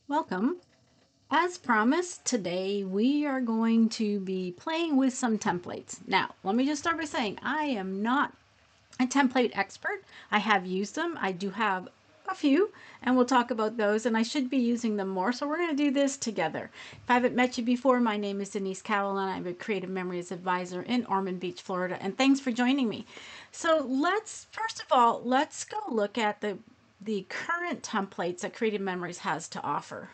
Welcome. As promised, today we are going to be playing with some templates. Now, let me just start by saying I am not a template expert. I have used them. I do have a few, and we'll talk about those, and I should be using them more. So we're going to do this together. If I haven't met you before, my name is Denise Cowell, and I'm a Creative Memories Advisor in Ormond Beach, Florida, and thanks for joining me. So first of all, let's go look at the current templates that Creative Memories has to offer.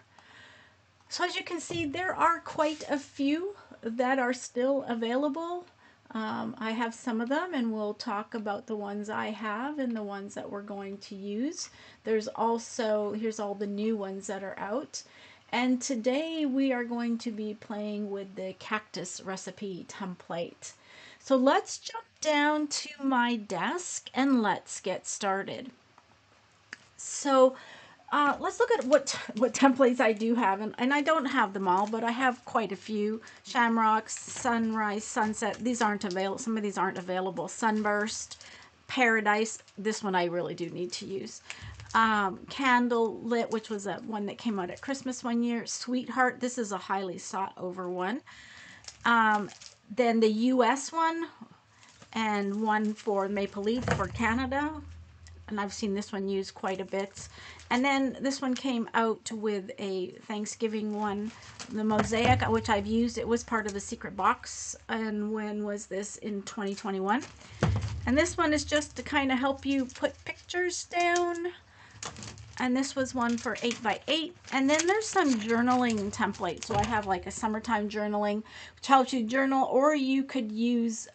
So as you can see, there are quite a few that are still available. I have some of them, and we'll talk about the ones I have and the ones that we're going to use. There's also, here's all the new ones that are out. And today we are going to be playing with the Cactus recipe template. So let's jump down to my desk and let's get started. So let's look at what templates I do have, and I don't have them all, but I have quite a few. Shamrocks, sunrise, sunset. These aren't available. Some of these aren't available. Sunburst, paradise. This one I really do need to use. Candle lit, which was a one that came out at Christmas one year. Sweetheart. This is a highly sought over one. Then the U.S. one, and one for Maple Leaf for Canada, and I've seen this one used quite a bit. And then this one came out with a Thanksgiving one, the Mosaic, which I've used. It was part of the secret box. And when was this? In 2021. And this one is just to kind of help you put pictures down. And this was one for 8x8. And then there's some journaling templates. So I have like a summertime journaling, which helps you journal, or you could use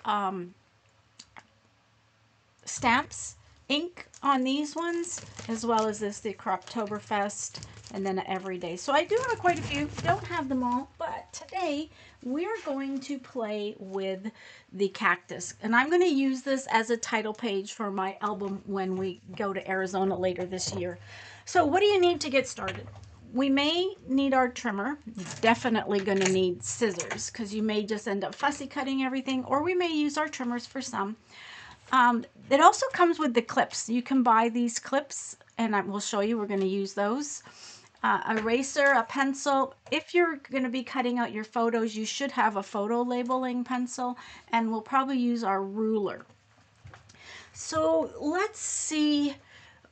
stamps, ink on these ones, as well as this, the Croptoberfest, and then Everyday. So I do have quite a few, don't have them all, but today we're going to play with the Cactus. And I'm going to use this as a title page for my album when we go to Arizona later this year. So what do you need to get started? We may need our trimmer. Definitely going to need scissors, because you may just end up fussy cutting everything, or we may use our trimmers for some. It also comes with the clips. You can buy these clips, and I will show you. We're going to use those. Eraser, a pencil. If you're going to be cutting out your photos, you should have a photo labeling pencil, and we'll probably use our ruler. So let's see.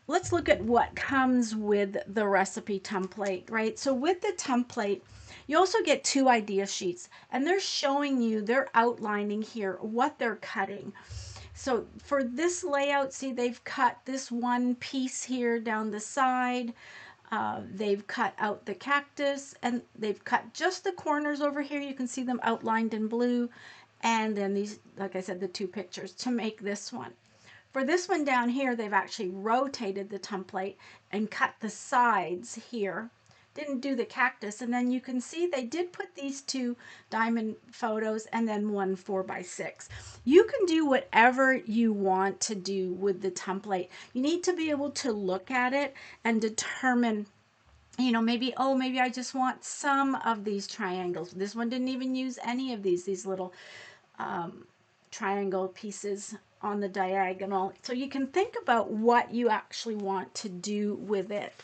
Let's look at what comes with the recipe template, right? So with the template, you also get two idea sheets, and they're showing you, they're outlining here what they're cutting. So for this layout, see, they've cut this one piece here down the side. They've cut out the cactus, and they've cut just the corners over here. You can see them outlined in blue. And then these, like I said, the two pictures to make this one. For this one down here, they've actually rotated the template and cut the sides here. Didn't do the cactus, and then you can see they did put these two diamond photos and then one 4x6. You can do whatever you want to do with the template. You need to be able to look at it and determine, you know, maybe, oh, maybe I just want some of these triangles. This one didn't even use any of these little triangle pieces on the diagonal. So you can think about what you actually want to do with it.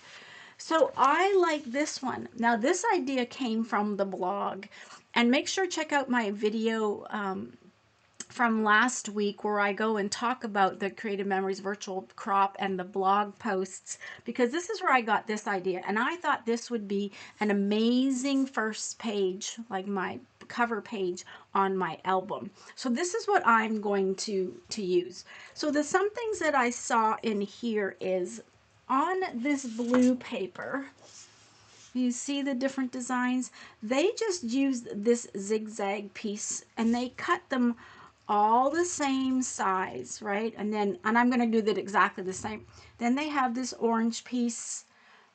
So I like this one. Now this idea came from the blog, and make sure check out my video from last week where I go and talk about the Creative Memories virtual crop and the blog posts, because this is where I got this idea, and I thought this would be an amazing first page, like my cover page on my album. So this is what I'm going to use. So some things that I saw in here is on this blue paper, you see the different designs. They just used this zigzag piece and they cut them all the same size, right? And I'm going to do that exactly the same. Then they have this orange piece,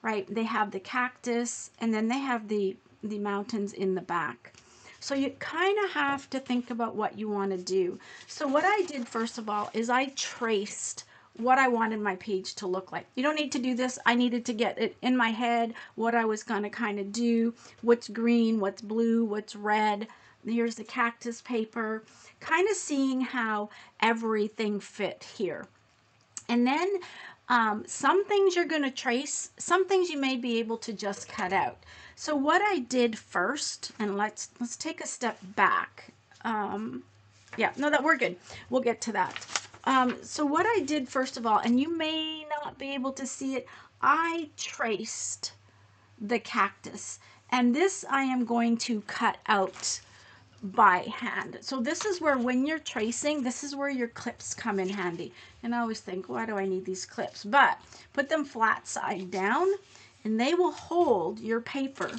right? They have the cactus, and then they have the mountains in the back. So you kind of have to think about what you want to do. So what I did first of all is I traced what I wanted my page to look like. You don't need to do this. I needed to get it in my head, what I was going to kind of do, what's green, what's blue, what's red. Here's the cactus paper, kind of seeing how everything fit here. And then Some things you're going to trace, some things you may be able to just cut out. So what I did first, and let's take a step back. Yeah, no, that we're good. We'll get to that. So what I did first of all, and you may not be able to see it, I traced the cactus. And this I am going to cut out by hand. So this is where, when you're tracing, this is where your clips come in handy. And I always think, why do I need these clips? But put them flat side down and they will hold your paper.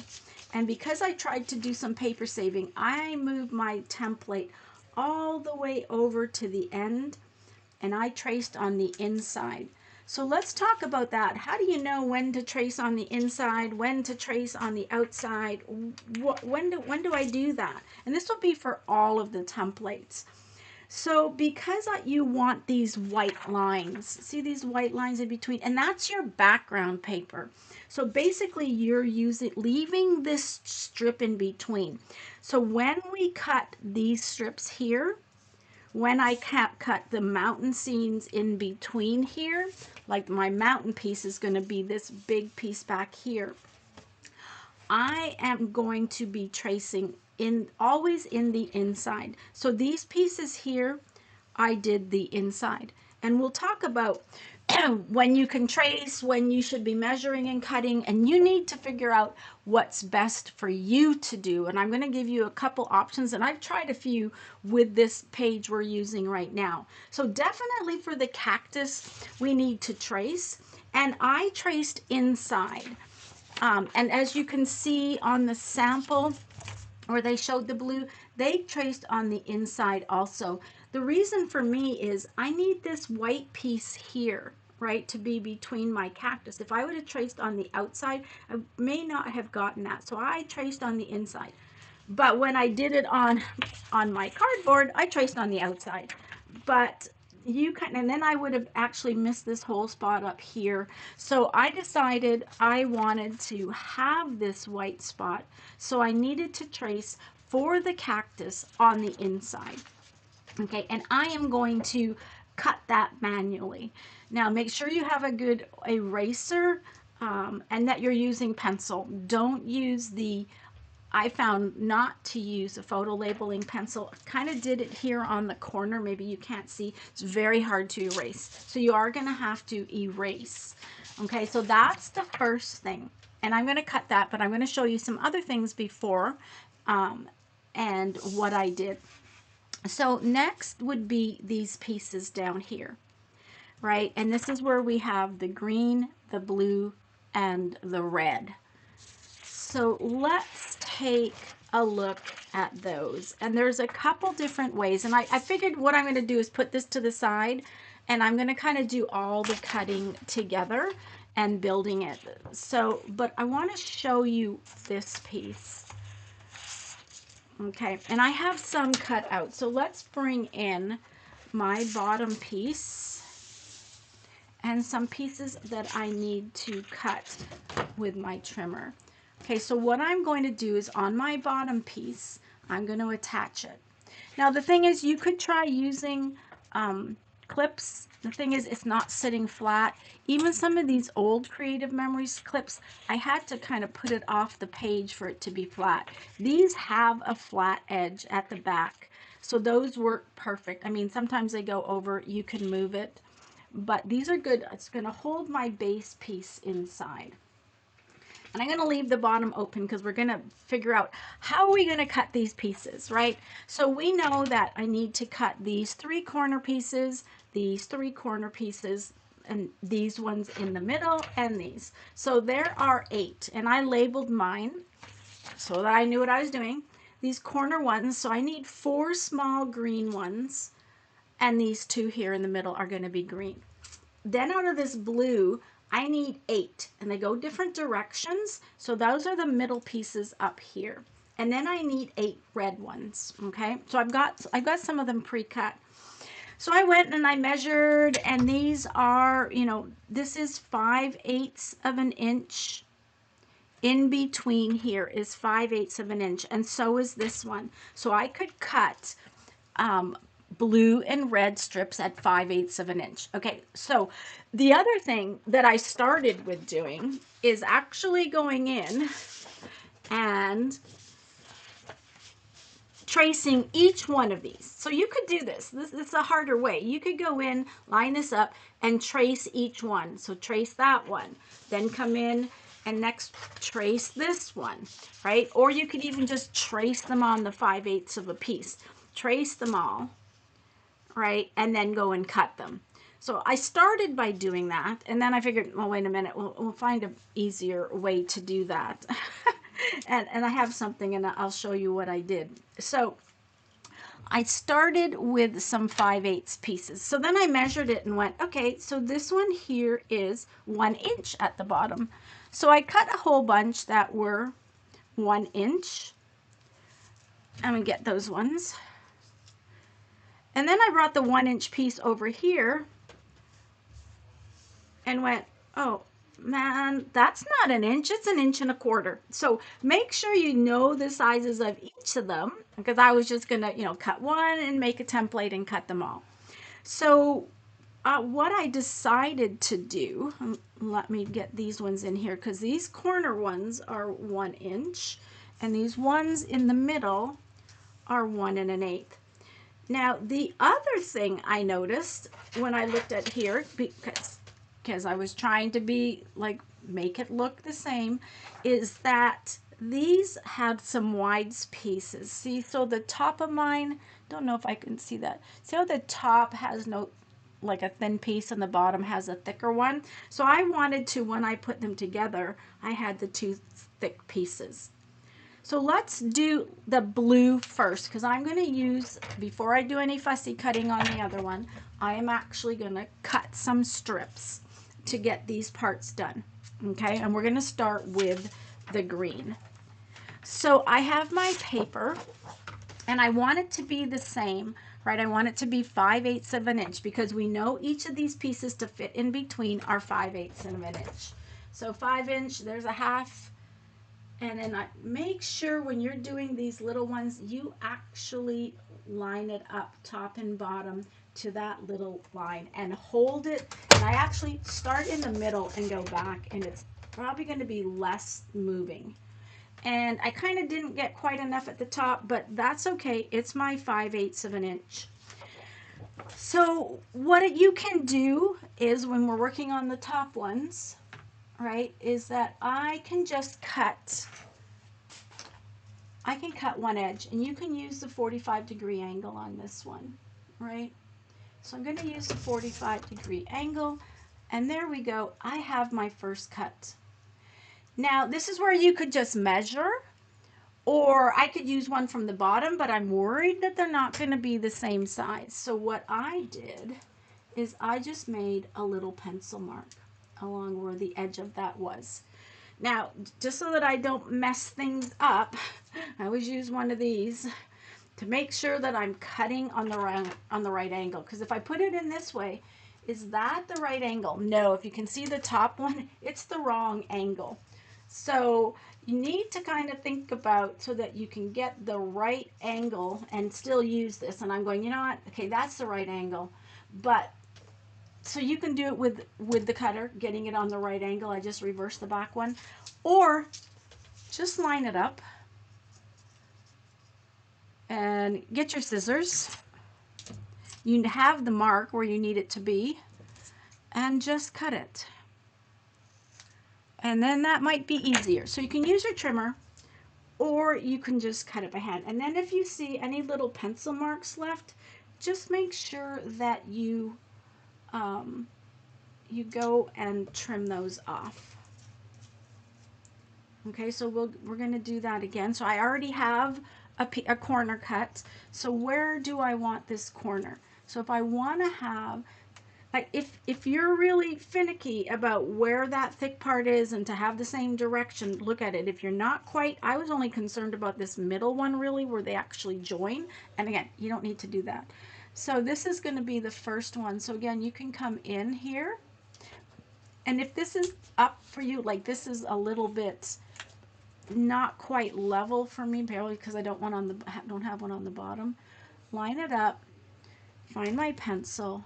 And because I tried to do some paper saving, I moved my template all the way over to the end and I traced on the inside. So let's talk about that. How do you know when to trace on the inside, when to trace on the outside? When do I do that? And this will be for all of the templates. So because you want these white lines, see these white lines in between, and that's your background paper. So basically you're leaving this strip in between. So when we cut these strips here, when I cut the mountain scenes in between here, like my mountain piece is going to be this big piece back here, I am going to be tracing always in the inside. So these pieces here, I did the inside. And we'll talk about when you can trace, when you should be measuring and cutting, and you need to figure out what's best for you to do. And I'm going to give you a couple options, and I've tried a few with this page we're using right now. So definitely for the cactus, we need to trace, and I traced inside. And as you can see on the sample where they showed the blue, they traced on the inside also. The reason for me is I need this white piece here, right, to be between my cactus. If I would have traced on the outside, I may not have gotten that. So I traced on the inside. But when I did it on my cardboard, I traced on the outside. But and then I would have actually missed this whole spot up here. So I decided I wanted to have this white spot. So I needed to trace for the cactus on the inside. Okay, and I am going to cut that manually. Now make sure you have a good eraser and that you're using pencil. Don't use I found not to use a photo labeling pencil. Kind of did it here on the corner. Maybe you can't see. It's very hard to erase. So you are going to have to erase. Okay, so that's the first thing. And I'm going to cut that, but I'm going to show you some other things before and what I did. So next would be these pieces down here, right? And this is where we have the green, the blue, and the red. So let's take a look at those. And there's a couple different ways. And I figured what I'm going to do is put this to the side. And I'm going to kind of do all the cutting together and building it. So, but I want to show you this piece. Okay, and I have some cut out. So let's bring in my bottom piece and some pieces that I need to cut with my trimmer. Okay, so what I'm going to do is on my bottom piece, I'm going to attach it. Now the thing is, you could try using clips. The thing is, it's not sitting flat. Even some of these old Creative Memories clips, I had to kind of put it off the page for it to be flat. These have a flat edge at the back, so those work perfect. I mean, sometimes they go over, you can move it, but these are good. It's going to hold my base piece inside. And I'm going to leave the bottom open because we're going to figure out how are we going to cut these pieces, right? So we know that I need to cut these 3 corner pieces, these 3 corner pieces, and these ones in the middle, and these. So there are 8, and I labeled mine so that I knew what I was doing. These corner ones, so I need 4 small green ones, and these 2 here in the middle are going to be green. Then out of this blue, I need 8, and they go different directions. So those are the middle pieces up here. And then I need 8 red ones, okay? So I've got some of them pre-cut. So I went and I measured, and these are, you know, this is 5/8 of an inch. In between here is 5/8 of an inch, and so is this one. So I could cut blue and red strips at 5/8 of an inch. Okay, so the other thing that I started with doing is actually going in and tracing each one of these. So you could do this. This is a harder way. You could go in, line this up, and trace each one. So trace that one, then come in and next trace this one, right? Or you could even just trace them on the 5/8 of a piece. Trace them all, right? And then go and cut them. So I started by doing that, and then I figured, well, wait a minute, we'll find an easier way to do that. and I have something, and I'll show you what I did. So I started with some 5/8 pieces. So then I measured it and went, okay, so this one here is 1 inch at the bottom. So I cut a whole bunch that were 1 inch. I'm gonna get those ones. And then I brought the 1 inch piece over here and went, oh man, that's not an inch, it's 1.25 inches. So make sure you know the sizes of each of them, because I was just gonna, cut one and make a template and cut them all. So what I decided to do, let me get these ones in here, because these corner ones are 1 inch and these ones in the middle are 1 1/8. Now the other thing I noticed when I looked at here, because I was trying to be like, make it look the same, is that these had some wide pieces. See, so the top of mine, don't know if I can see that. See how the top has no, like a thin piece and the bottom has a thicker one? So I wanted to, when I put them together, I had the two thick pieces. So let's do the blue first, because I'm going to use, before I do any fussy cutting on the other one, I am actually going to cut some strips to get these parts done. Okay, and we're going to start with the green. So I have my paper, and I want it to be the same, right? I want it to be 5/8 of an inch, because we know each of these pieces to fit in between are 5/8 of an inch. So 5 inch, there's a half. And then make sure when you're doing these little ones, you actually line it up top and bottom to that little line and hold it. And I actually start in the middle and go back, and it's probably going to be less moving. And I kind of didn't get quite enough at the top, but that's okay. It's my 5/8 of an inch. So what you can do is, when we're working on the top ones, right, is that I can cut one edge, and you can use the 45-degree angle on this one, right? So I'm going to use the 45-degree angle, and there we go. I have my first cut. Now this is where you could just measure, or I could use one from the bottom, but I'm worried that they're not going to be the same size. So what I did is I just made a little pencil mark along where the edge of that was. Now, just so that I don't mess things up, I always use one of these to make sure that I'm cutting on the right angle. Because if I put it in this way, is that the right angle? No, if you can see the top one, it's the wrong angle. So you need to kind of think about so that you can get the right angle and still use this. And I'm going, you know what? Okay, that's the right angle. But so you can do it with the cutter, getting it on the right angle. I just reverse the back one, or just line it up and get your scissors. You have the mark where you need it to be, and just cut it. And then that might be easier. So you can use your trimmer, or you can just cut it by hand. And then if you see any little pencil marks left, just make sure that you go and trim those off. Okay, so we're going to do that again. So I already have a corner cut. So where do I want this corner? So if I want to have, like, if you're really finicky about where that thick part is and to have the same direction, look at it. If you're not quite, I was only concerned about this middle one really, where they actually join. And again, you don't need to do that. So this is going to be the first one. So again, you can come in here. And if this is up for you, like this is a little bit not quite level for me, barely, because I don't have one on the bottom, line it up find my pencil,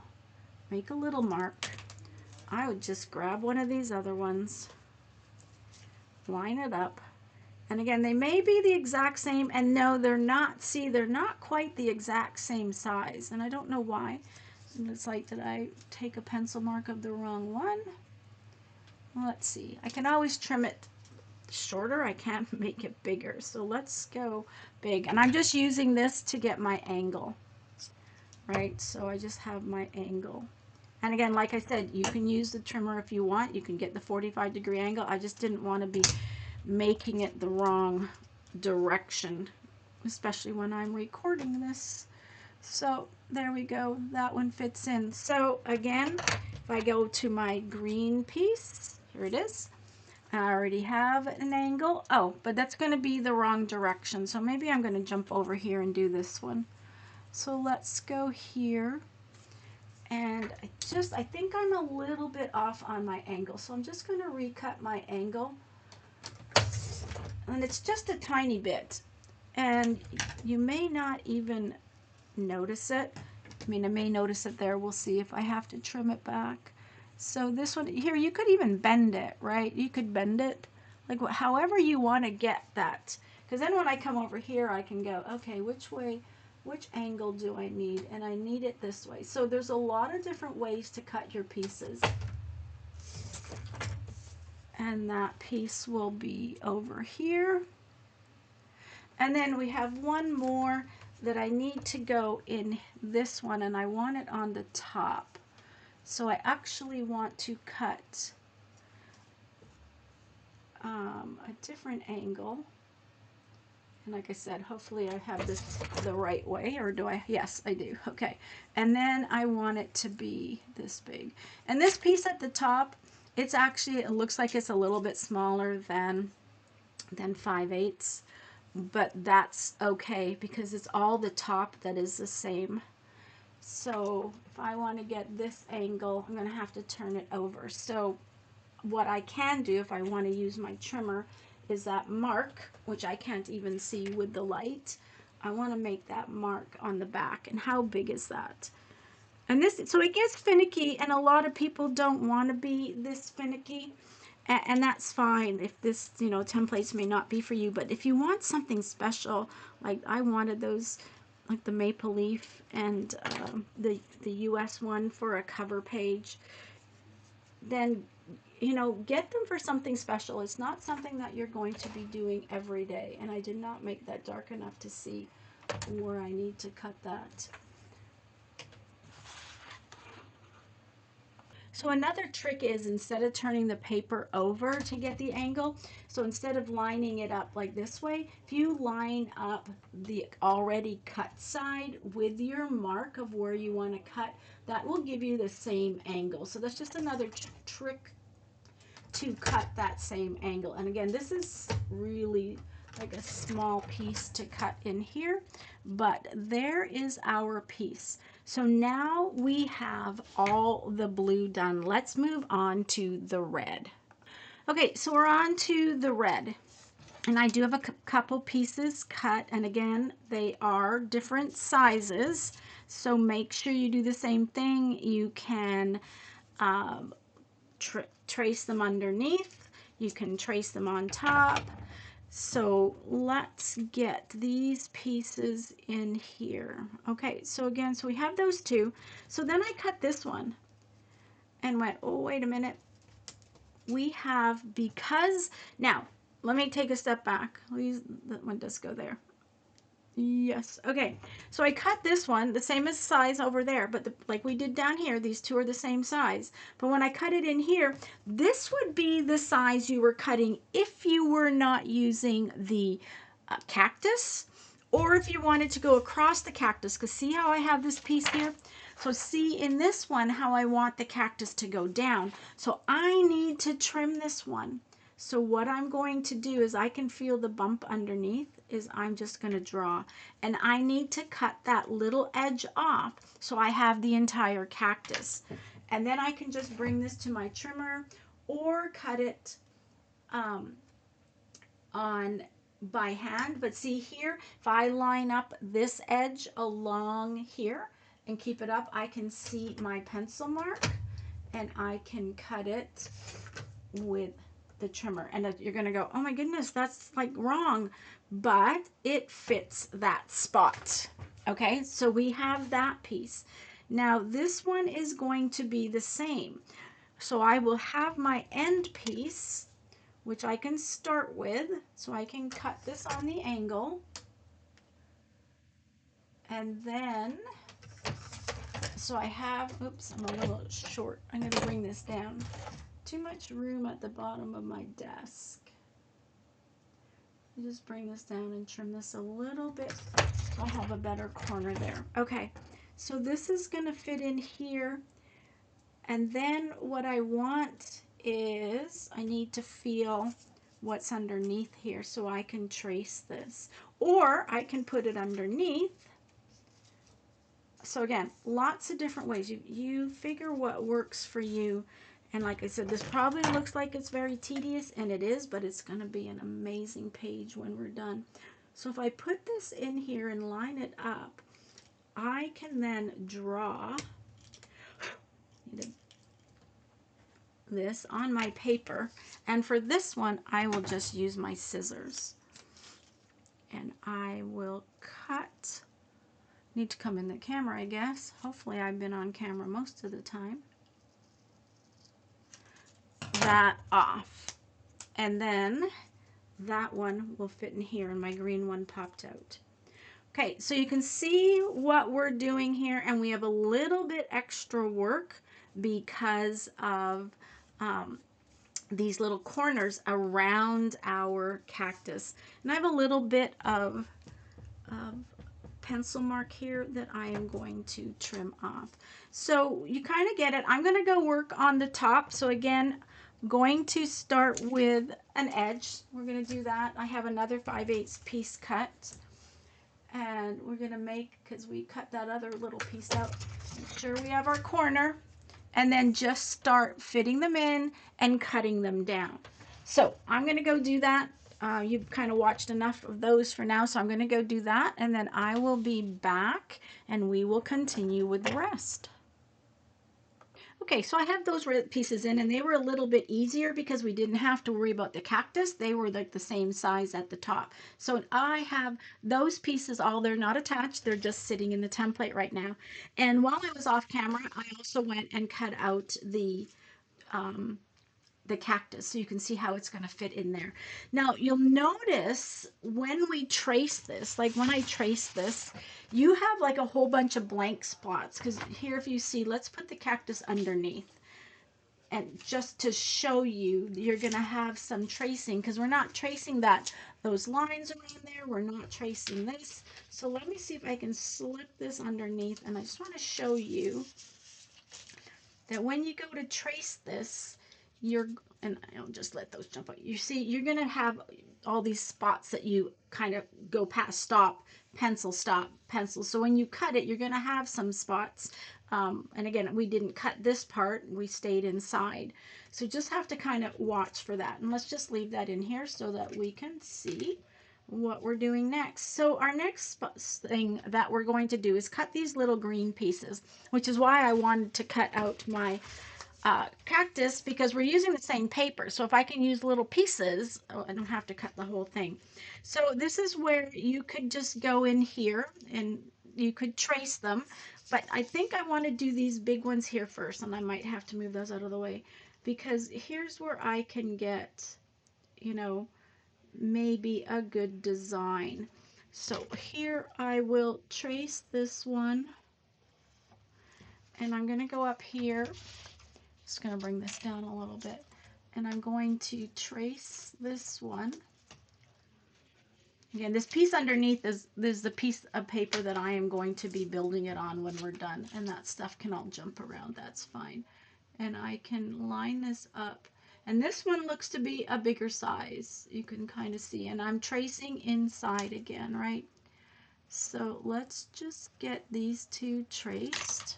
make a little mark. I would just grab one of these other ones, line it up. And again, they may be the exact same, and no, they're not. See, they're not quite the exact same size, and I don't know why. It's like, did I take a pencil mark of the wrong one? Well, let's see. I can always trim it shorter. I can't make it bigger. So let's go big. And I'm just using this to get my angle, right? So I just have my angle. And again, like I said, you can use the trimmer if you want. You can get the 45-degree angle. I just didn't want to be making it the wrong direction, especially when I'm recording this. So there we go, that one fits in. So again, if I go to my green piece, here it is. I already have an angle. Oh, but that's going to be the wrong direction. So maybe I'm going to jump over here and do this one. So let's go here. And I think I'm a little bit off on my angle. So I'm just going to recut my angle. And it's just a tiny bit. And you may not even notice it. I mean, I may notice it there. We'll see if I have to trim it back. So this one here, you could even bend it, right? You could bend it like however you want to get that. Because then when I come over here, I can go, okay, which way, which angle do I need? And I need it this way. So there's a lot of different ways to cut your pieces. And that piece will be over here. And then we have one more that I need to go in this one, and I want it on the top. So I actually want to cut a different angle. And like I said, hopefully I have this the right way, or do I? Yes, I do. Okay. And then I want it to be this big. And this piece at the top, it's actually, it looks like it's a little bit smaller than 5/8. But that's okay because it's all the top that is the same. So if I want to get this angle, I'm going to have to turn it over. So what I can do if I want to use my trimmer is that mark, which I can't even see with the light. I want to make that mark on the back. And how big is that? And this, so it gets finicky, and a lot of people don't want to be this finicky. And that's fine if this, templates may not be for you. But if you want something special, like I wanted those, like the maple leaf and the US one for a cover page, then, get them for something special. It's not something that you're going to be doing every day. And I did not make that dark enough to see where I need to cut that. So another trick is, instead of turning the paper over to get the angle, so instead of lining it up like this way, if you line up the already cut side with your mark of where you want to cut, that will give you the same angle. So that's just another trick to cut that same angle. And again, this is really like a small piece to cut in here, but there is our piece. So now we have all the blue done. Let's move on to the red. Okay, so we're on to the red. And I do have a couple pieces cut, and again, they are different sizes. So make sure you do the same thing. You can trace them underneath. You can trace them on top. So let's get these pieces in here. Okay, so again, so we have those two. So then I cut this one and went, oh, wait a minute. We have, because, now, let me take a step back. That one does go there. Yes. Okay. So I cut this one the same as size over there, but like we did down here, these two are the same size. But when I cut it in here, this would be the size you were cutting if you were not using the cactus, or if you wanted to go across the cactus. Because see how I have this piece here? So see in this one how I want the cactus to go down. So I need to trim this one. So what I'm going to do is, I can feel the bump underneath, is I'm just going to draw. And I need to cut that little edge off so I have the entire cactus. And then I can just bring this to my trimmer or cut it on by hand. But see here, if I line up this edge along here, and keep it up, I can see my pencil mark and I can cut it with the trimmer. And you're gonna go, oh my goodness, that's like wrong, but it fits that spot. Okay, so we have that piece. Now this one is going to be the same. So I will have my end piece, which I can start with. So I can cut this on the angle. And then, so I have, oops, I'm a little short. I'm going to bring this down. Too much room at the bottom of my desk. Just bring this down and trim this a little bit so I have a better corner there. Okay, so this is going to fit in here. And then what I want is I need to feel what's underneath here so I can trace this. Or I can put it underneath. So again, lots of different ways. You figure what works for you. And like I said, this probably looks like it's very tedious, and it is, but it's going to be an amazing page when we're done. So if I put this in here and line it up, I can then draw this on my paper. And for this one, I will just use my scissors. And I will cut. Need to come in the camera, I guess. Hopefully I've been on camera most of the time. That off. And then that one will fit in here, and my green one popped out. Okay, so you can see what we're doing here, and we have a little bit extra work because of these little corners around our cactus. And I have a little bit of pencil mark here that I am going to trim off. So you kind of get it. I'm going to go work on the top. So again, going to start with an edge. We're going to do that. I have another 5/8 piece cut. And we're going to make, because we cut that other little piece out, make sure we have our corner. And then just start fitting them in and cutting them down. So I'm going to go do that. You've kind of watched enough of those for now, so I'm going to go do that, and then I will be back and we will continue with the rest. Okay, so I have those pieces in, and they were a little bit easier because we didn't have to worry about the cactus. They were like the same size at the top. So I have those pieces all, they're not attached, they're just sitting in the template right now. And while I was off camera, I also went and cut out the cactus so you can see how it's going to fit in there. Now you'll notice when we trace this, like when I trace this, you have like a whole bunch of blank spots, because here if you see, let's put the cactus underneath. And just to show you, you're going to have some tracing because we're not tracing those lines around there. We're not tracing this. So let me see if I can slip this underneath, and I just want to show you that when you go to trace this, and I'll just let those jump out. You see, you're going to have all these spots that you kind of go past, stop, pencil, stop, pencil. So when you cut it, you're going to have some spots. And again, we didn't cut this part, we stayed inside. So just have to kind of watch for that. And let's just leave that in here so that we can see what we're doing next. So our next thing that we're going to do is cut these little green pieces, which is why I wanted to cut out my cactus, because we're using the same paper. So if I can use little pieces, I don't have to cut the whole thing. So this is where you could just go in here and you could trace them. But I think I want to do these big ones here first, and I might have to move those out of the way, because here's where I can get, you know, maybe a good design. So here I will trace this one, and I'm going to go up here. Just going to bring this down a little bit, and I'm going to trace this one. Again, this piece underneath is the piece of paper that I am going to be building it on when we're done, and that stuff can all jump around, that's fine. And I can line this up, and this one looks to be a bigger size, you can kind of see, and I'm tracing inside again, right? So let's just get these two traced.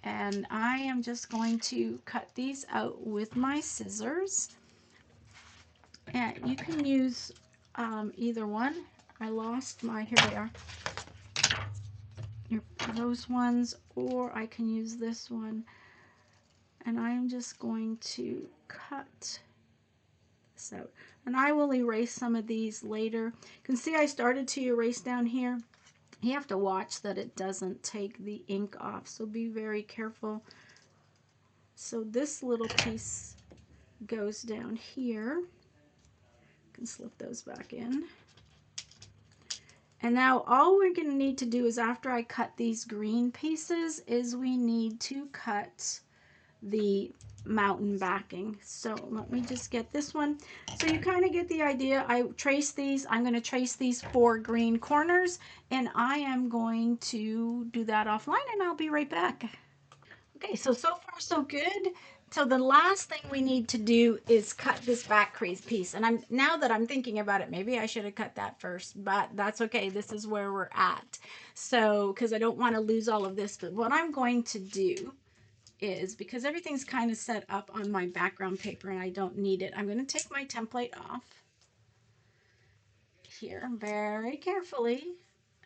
And I am just going to cut these out with my scissors. And you can use either one. I lost my, here they are. those ones, or I can use this one. And I'm just going to cut this out. And I will erase some of these later. You can see I started to erase down here. You have to watch that it doesn't take the ink off, so be very careful. So this little piece goes down here. You can slip those back in. And now all we're going to need to do is, after I cut these green pieces, is we need to cut the mountain backing. So let me just get this one. So you kind of get the idea. I trace these. I'm going to trace these 4 green corners, and I am going to do that offline, and I'll be right back. Okay, so far so good. So the last thing we need to do is cut this back crease piece. And now that I'm thinking about it, maybe I should have cut that first, but that's okay. This is where we're at. So, because I don't want to lose all of this, but what I'm going to do is, because everything's kind of set up on my background paper and I don't need it, I'm going to take my template off here very carefully.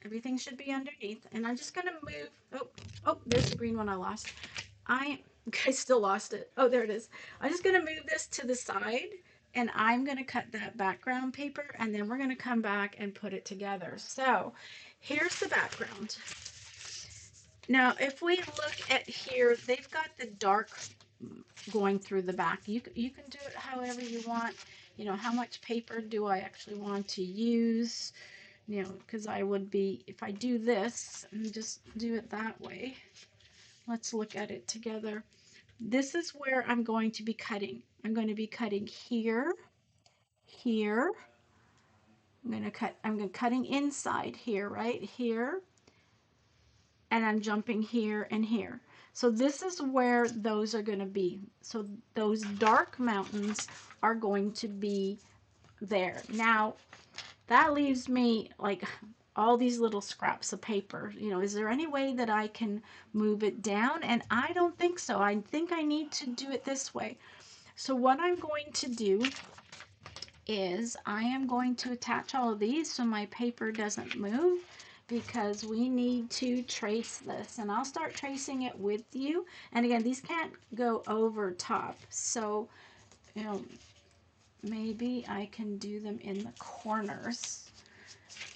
Everything should be underneath, and I'm just going to move. Oh, there's the green one I lost. I still lost it. Oh, there it is. I'm just going to move this to the side, and I'm going to cut that background paper, and then we're going to come back and put it together. So here's the background. Now, if we look at here, they've got the dark going through the back. You can do it however you want. You know, how much paper do I actually want to use? You know, because I would be, if I do this and just do it that way, let's look at it together. This is where I'm going to be cutting. I'm going to be cutting here, here. I'm cutting inside here, right here, and I'm jumping here and here. So this is where those are going to be. So those dark mountains are going to be there. Now, that leaves me like all these little scraps of paper. You know, is there any way that I can move it down? And I don't think so. I think I need to do it this way. So what I'm going to do is I am going to attach all of these so my paper doesn't move, because we need to trace this, and I'll start tracing it with you. And again, these can't go over top, so you know, maybe I can do them in the corners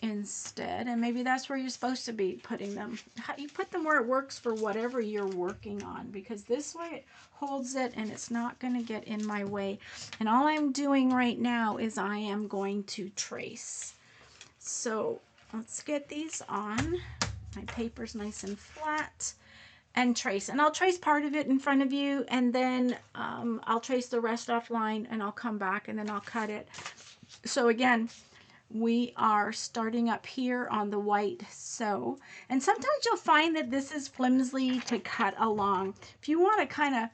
instead, and maybe that's where you're supposed to be putting them. You put them where it works for whatever you're working on, because this way it holds it and it's not going to get in my way. And all I'm doing right now is I am going to trace. So let's get these on. My paper's nice and flat, and trace. And I'll trace part of it in front of you, and then I'll trace the rest offline, and I'll come back and then I'll cut it. So again, we are starting up here on the white. So, and sometimes you'll find that this is flimsy to cut along. If you want to kind of,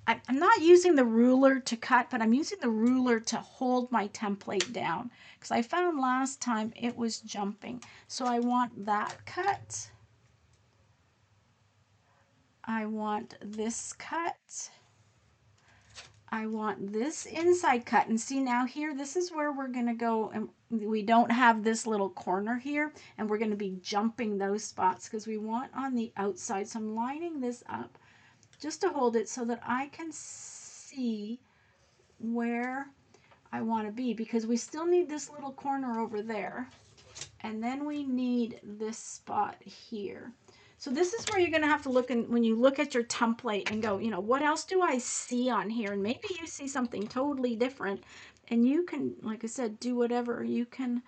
I'm not using the ruler to cut, but I'm using the ruler to hold my template down, because I found last time it was jumping. So I want that cut. I want this cut. I want this inside cut. And see, now here, this is where we're going to go, and we don't have this little corner here, and we're going to be jumping those spots because we want on the outside. So I'm lining this up just to hold it so that I can see where I want to be, because we still need this little corner over there, and then we need this spot here. So this is where you're going to have to look, and when you look at your template and go, you know, what else do I see on here? And maybe you see something totally different, and you can, like I said, do whatever. You can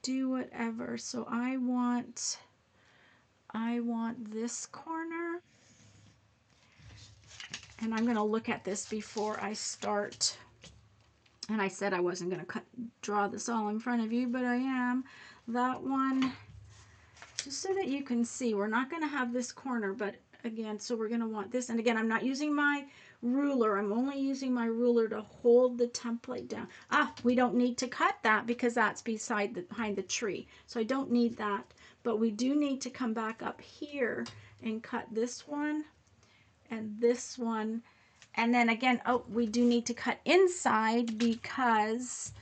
do whatever. So I want this corner, and I'm going to look at this before I start. And I said I wasn't going to draw this all in front of you, but I am. That one, just so that you can see, we're not going to have this corner, but again, so we're going to want this. And again, I'm not using my ruler. I'm only using my ruler to hold the template down. We don't need to cut that because that's behind the tree. So I don't need that, but we do need to come back up here and cut this one and this one. And then again, we do need to cut inside because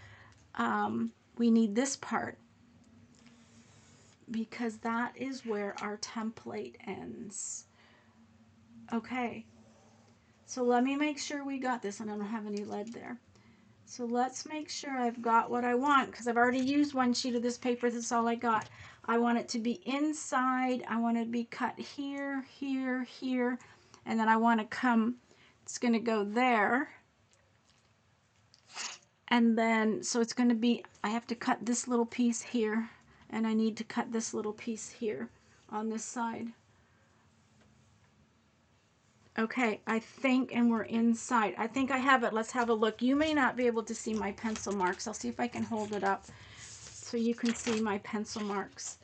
we need this part. because that is where our template ends. Okay, so let me make sure we got this, and I don't have any lead there. So let's make sure I've got what I want, because I've already used one sheet of this paper. This is all I got. I want it to be inside. I want it to be cut here, here, here, and then I want to come, it's going to go there. And then, so it's going to be, I have to cut this little piece here, and I need to cut this little piece here on this side. Okay, I think, and we're inside. I think I have it. Let's have a look. You may not be able to see my pencil marks. I'll see if I can hold it up so you can see my pencil marks.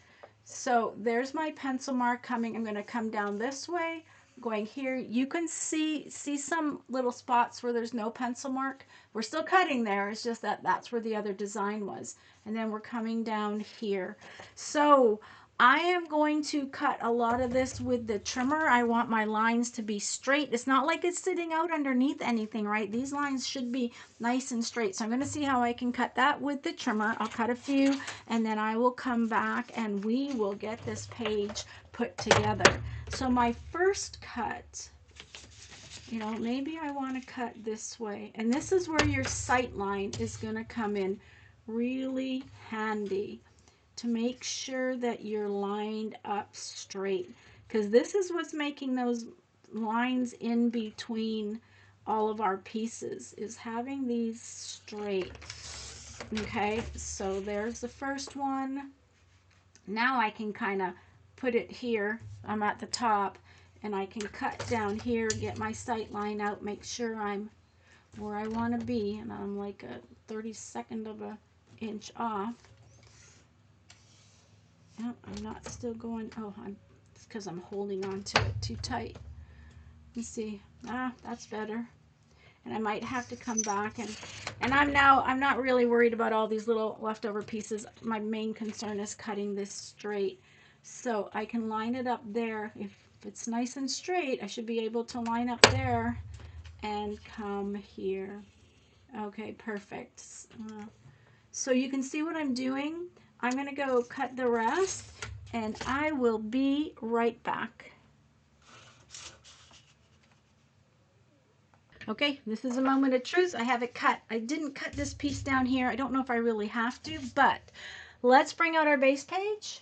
So there's my pencil mark coming. I'm going to come down this way, going here. You can see some little spots where there's no pencil mark. We're still cutting there. It's just that that's where the other design was. And then we're coming down here. So I am going to cut a lot of this with the trimmer. I want my lines to be straight. It's not like it's sitting out underneath anything, right? These lines should be nice and straight. So I'm going to see how I can cut that with the trimmer. I'll cut a few, and then I will come back and we will get this page put together. So my first cut, you know, maybe I want to cut this way. And this is where your sight line is going to come in really handy, to make sure that you're lined up straight, because this is what's making those lines in between all of our pieces, is having these straight. Okay, so there's the first one. Now I can kind of put it here. I'm at the top, and I can cut down here, get my sight line out, make sure I'm where I want to be, and I'm like a 32nd of an inch off. Oh, I'm not still going. Oh, it's because I'm holding on to it too tight. Let's see. That's better. And I might have to come back and I'm not really worried about all these little leftover pieces. My main concern is cutting this straight. So I can line it up there. If it's nice and straight, I should be able to line up there and come here. Okay, perfect. So you can see what I'm doing. I'm going to go cut the rest, and I will be right back. Okay, this is a moment of truth. I have it cut. I didn't cut this piece down here. I don't know if I really have to, but let's bring out our base page.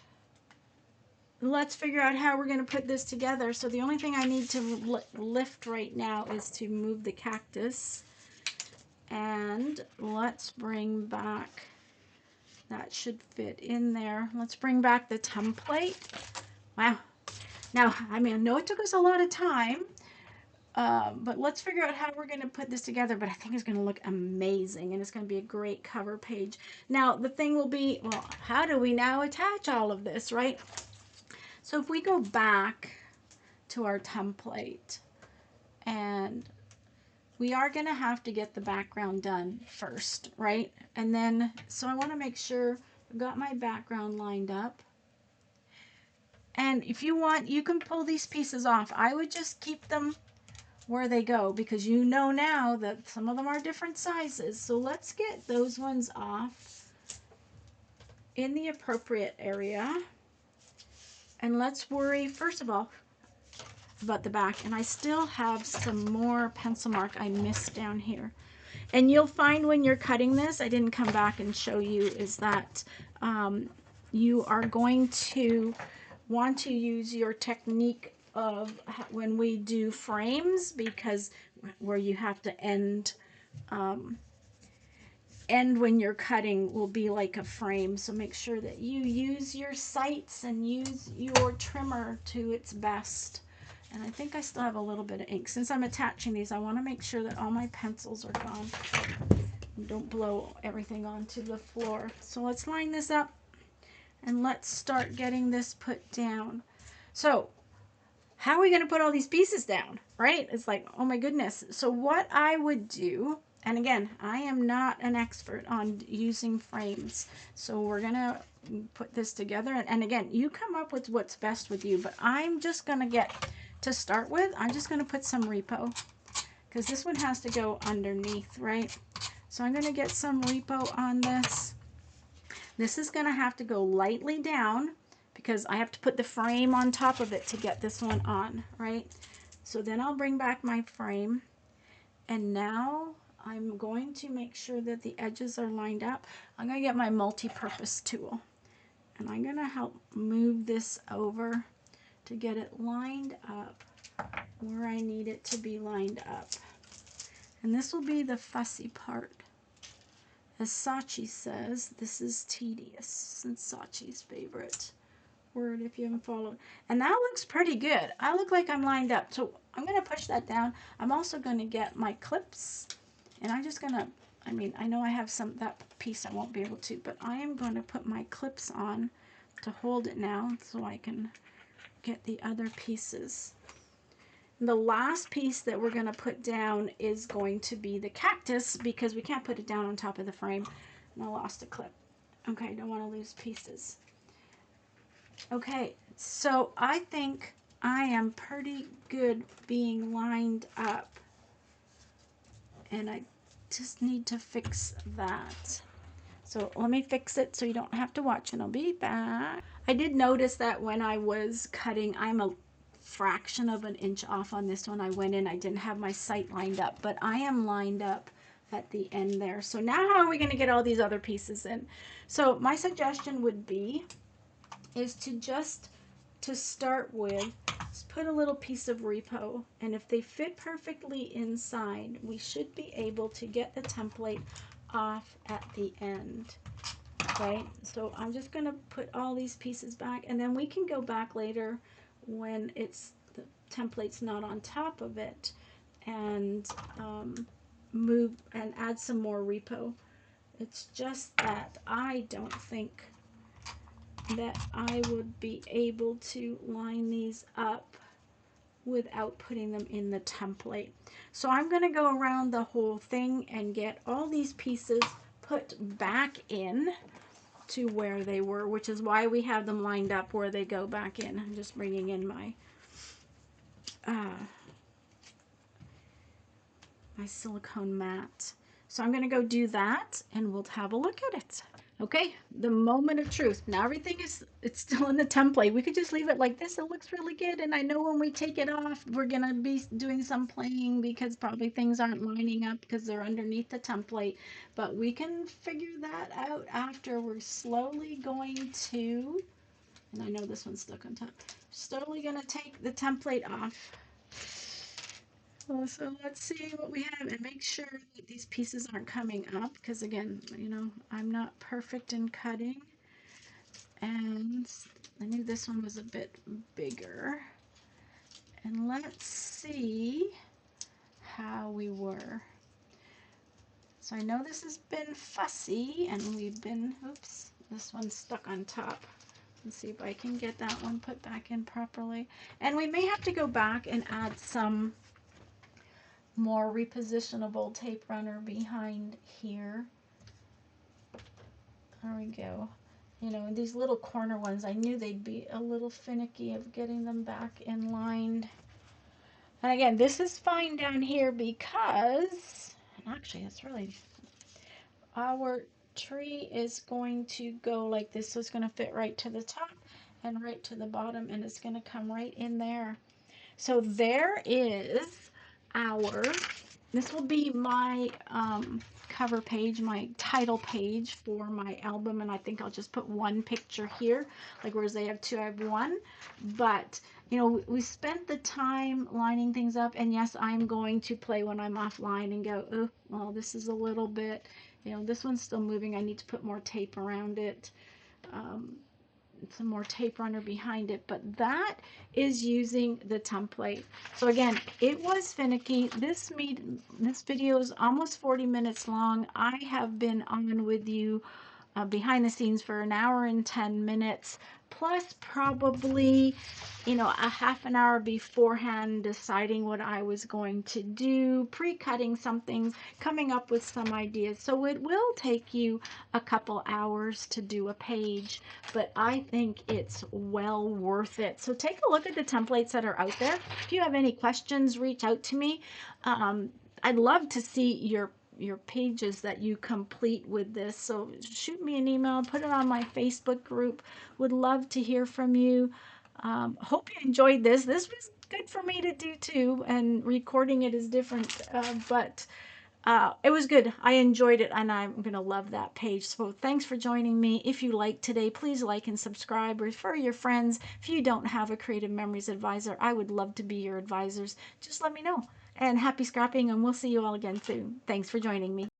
Let's figure out how we're going to put this together. So the only thing I need to lift right now is to move the cactus. And let's bring back, that should fit in there. Let's bring back the template. Wow. Now, I mean, I know it took us a lot of time, but let's figure out how we're going to put this together. But I think it's going to look amazing, and it's going to be a great cover page. Now, the thing will be, well, how do we now attach all of this, right? So if we go back to our template, and we are going to have to get the background done first, right? And then, so I want to make sure I've got my background lined up. And if you want, you can pull these pieces off. I would just keep them where they go, because you know now that some of them are different sizes. So let's get those ones off in the appropriate area. And let's worry, first of all, about the back. And I still have some more pencil mark I missed down here. And you'll find when you're cutting this, I didn't come back and show you, is that you are going to want to use your technique of when we do frames, because where you have to end when you're cutting will be like a frame. So make sure that you use your sights and use your trimmer to its best. And I think I still have a little bit of ink. Since I'm attaching these, I want to make sure that all my pencils are gone. And don't blow everything onto the floor. So let's line this up and let's start getting this put down. So how are we going to put all these pieces down, right? It's like, oh my goodness. So what I would do, and again, I am not an expert on using frames. So we're going to put this together. And again, you come up with what's best with you, but I'm just going to get, to start with, I'm just going to put some repo, because this one has to go underneath, right? So I'm going to get some repo on this. This is going to have to go lightly down, because I have to put the frame on top of it to get this one on, right? So then I'll bring back my frame, and now I'm going to make sure that the edges are lined up. I'm going to get my multi-purpose tool, and I'm going to help move this over to get it lined up where I need it to be lined up. And this will be the fussy part. As Sachi says, this is tedious, and Sachi's favorite word if you haven't followed. And that looks pretty good. I look like I'm lined up. So I'm going to push that down. I'm also going to get my clips, and I'm just going to, I mean, I know I have some, that piece I won't be able to, but I am going to put my clips on to hold it now so I can get the other pieces. The last piece that we're going to put down is going to be the cactus, because we can't put it down on top of the frame. And I lost a clip. Okay, don't want to lose pieces. Okay, so I think I am pretty good being lined up, and I just need to fix that. So let me fix it so you don't have to watch, and I'll be back. I did notice that when I was cutting, I'm a fraction of an inch off on this one. I went in, I didn't have my sight lined up, but I am lined up at the end there. So now how are we going to get all these other pieces in? So my suggestion would be is to start with, just put a little piece of repo, and if they fit perfectly inside, we should be able to get the template off at the end. Right, so I'm just going to put all these pieces back, and then we can go back later when it's the template's not on top of it, and move and add some more repo. It's just that I don't think that I would be able to line these up without putting them in the template. So I'm going to go around the whole thing and get all these pieces put back in to where they were, which is why we have them lined up where they go back in. I'm just bringing in my my silicone mat. So I'm going to go do that, and we'll have a look at it. Okay, the moment of truth. Now everything is, it's still in the template. We could just leave it like this. It looks really good. And I know when we take it off, we're going to be doing some playing because probably things aren't lining up because they're underneath the template. But we can figure that out after. We're slowly going to, and I know this one's stuck on top, slowly going to take the template off. So let's see what we have and make sure that these pieces aren't coming up, because again, you know, I'm not perfect in cutting, and I knew this one was a bit bigger. And let's see how we were. So I know this has been fussy, and we've been, oops, this one's stuck on top. Let's see if I can get that one put back in properly. And we may have to go back and add some more repositionable tape runner behind here. There we go. You know, these little corner ones, I knew they'd be a little finicky of getting them back in line. And again, this is fine down here because, actually it's really, our tree is going to go like this, so it's going to fit right to the top and right to the bottom, and it's going to come right in there. So there is our, this will be my cover page, my title page for my album, and I think I'll just put one picture here, like whereas they have two, I have one. But you know, we spent the time lining things up, and yes, I'm going to play when I'm offline and go, oh, well, this is a little bit, you know, this one's still moving, I need to put more tape around it. Some more tape runner behind it, but that is using the template. So again, it was finicky. This video is almost 40 minutes long. I have been on with you behind the scenes for an hour and 10 minutes, plus probably, you know, a half an hour beforehand deciding what I was going to do, pre-cutting some things, coming up with some ideas. So it will take you a couple hours to do a page, but I think it's well worth it. So take a look at the templates that are out there. If you have any questions, reach out to me. I'd love to see your your pages that you complete with this. So shoot me an email, put it on my Facebook group. Would love to hear from you. Hope you enjoyed this. This was good for me to do too, and recording it is different, but it was good. I enjoyed it, and I'm going to love that page. So thanks for joining me. If you liked today, please like and subscribe. Refer your friends. If you don't have a Creative Memories advisor, I would love to be your advisors. Just let me know. And happy scrapping, and we'll see you all again soon. Thanks for joining me.